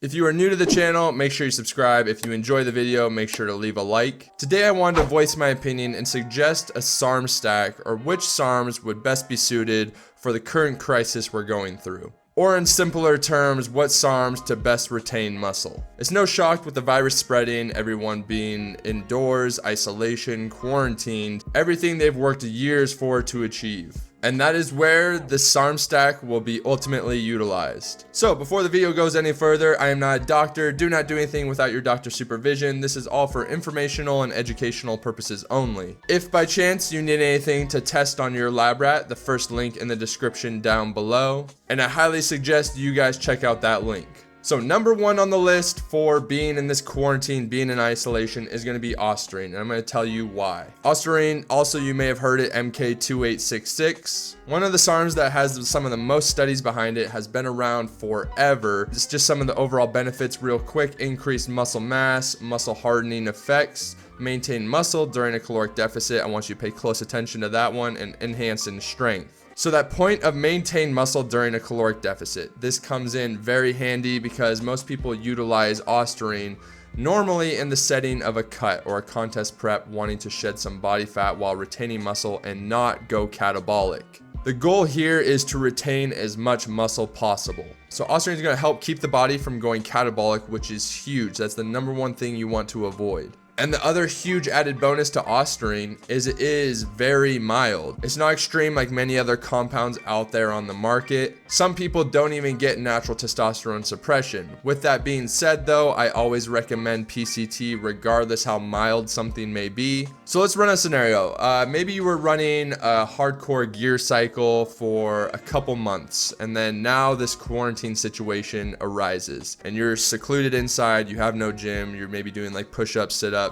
If you are new to the channel, make sure you subscribe. If you enjoy the video, make sure to leave a like. Today I wanted to voice my opinion and suggest a SARM stack, or which SARMs would best be suited for the current crisis we're going through. Or in simpler terms, what SARMs to best retain muscle. It's no shock with the virus spreading, everyone being indoors, isolation, quarantined, everything they've worked years for to achieve. And that is where the SARM stack will be ultimately utilized. So before the video goes any further, I am not a doctor. Do not do anything without your doctor's supervision. This is all for informational and educational purposes only. If by chance you need anything to test on your lab rat, the first link in the description down below. And I highly suggest you guys check out that link. So number one on the list for being in this quarantine, being in isolation, is going to be OSTARINE, and I'm going to tell you why. OSTARINE, also you may have heard it, MK2866. One of the SARMs that has some of the most studies behind it, has been around forever. It's just some of the overall benefits real quick: increased muscle mass, muscle hardening effects, maintain muscle during a caloric deficit. I want you to pay close attention to that one, and enhance in strength. So that point of maintain muscle during a caloric deficit, this comes in very handy because most people utilize OSTARINE normally in the setting of a cut or a contest prep, wanting to shed some body fat while retaining muscle and not go catabolic. The goal here is to retain as much muscle possible. So OSTARINE is going to help keep the body from going catabolic, which is huge. That's the number one thing you want to avoid. And the other huge added bonus to OSTARINE is it is very mild. It's not extreme like many other compounds out there on the market. Some people don't even get natural testosterone suppression. With that being said though, I always recommend PCT regardless how mild something may be. So let's run a scenario. Maybe you were running a hardcore gear cycle for a couple months, and then now this quarantine situation arises and you're secluded inside, you have no gym, you're maybe doing like push-ups, sit-ups,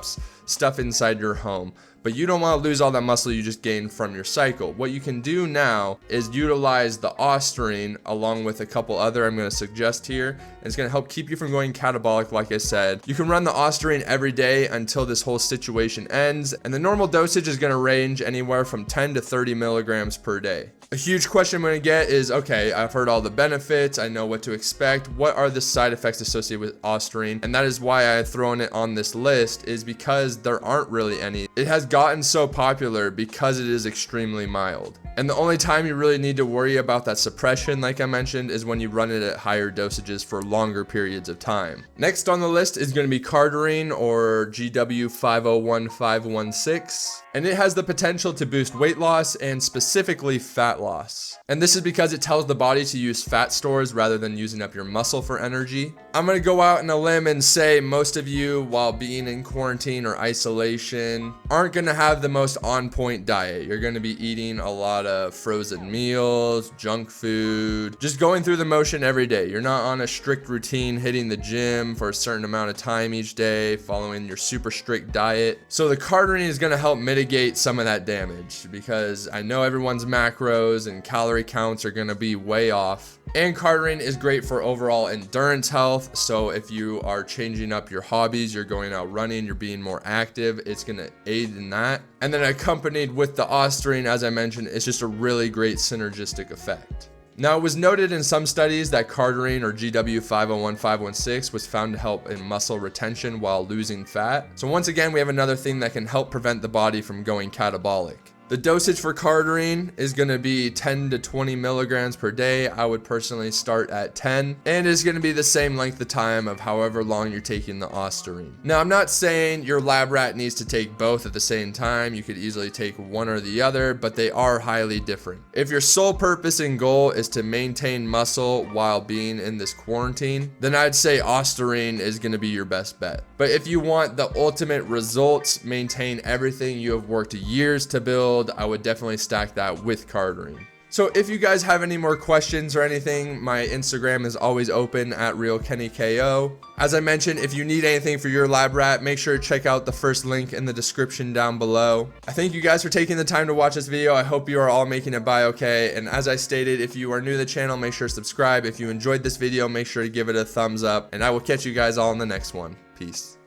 stuff inside your home, but you don't want to lose all that muscle you just gained from your cycle. What you can do now is utilize the OSTARINE along with a couple other I'm going to suggest here, and it's going to help keep you from going catabolic. Like I said, you can run the OSTARINE every day until this whole situation ends, and the normal dosage is going to range anywhere from 10 to 30 milligrams per day. A huge question I'm going to get is, okay, I've heard all the benefits, I know what to expect, what are the side effects associated with OSTARINE? And that is why I've thrown it on this list, is because there aren't really any. It has gotten so popular because it is extremely mild. And the only time you really need to worry about that suppression, like I mentioned, is when you run it at higher dosages for longer periods of time. Next on the list is going to be CARDARINE, or GW501516. And it has the potential to boost weight loss and specifically fat loss. And this is because it tells the body to use fat stores rather than using up your muscle for energy. I'm going to go out on a limb and say most of you, while being in quarantine or isolation, aren't going to have the most on-point diet. You're going to be eating a lot of frozen meals, junk food, just going through the motion every day. You're not on a strict routine, hitting the gym for a certain amount of time each day, following your super strict diet. So the CARDARINE is going to help mitigate some of that damage, because I know everyone's macros and calorie counts are going to be way off. And CARDARINE is great for overall endurance health. So if you are changing up your hobbies, you're going out running, you're being more active, it's going to aid in that. And then accompanied with the OSTARINE, as I mentioned, it's just a really great synergistic effect. Now, it was noted in some studies that CARDARINE, or GW501516, was found to help in muscle retention while losing fat. So once again, we have another thing that can help prevent the body from going catabolic. The dosage for CARDARINE is going to be 10 to 20 milligrams per day. I would personally start at 10, and it's going to be the same length of time of however long you're taking the OSTARINE. Now, I'm not saying your lab rat needs to take both at the same time. You could easily take one or the other, but they are highly different. If your sole purpose and goal is to maintain muscle while being in this quarantine, then I'd say OSTARINE is going to be your best bet. But if you want the ultimate results, maintain everything you have worked years to build, I would definitely stack that with CARDARINE. So if you guys have any more questions or anything, my Instagram is always open at REALKENNYKO. As I mentioned, if you need anything for your lab rat, make sure to check out the first link in the description down below. I thank you guys for taking the time to watch this video. I hope you are all making it by okay. And as I stated, if you are new to the channel, make sure to subscribe. If you enjoyed this video, make sure to give it a thumbs up. And I will catch you guys all in the next one. Peace.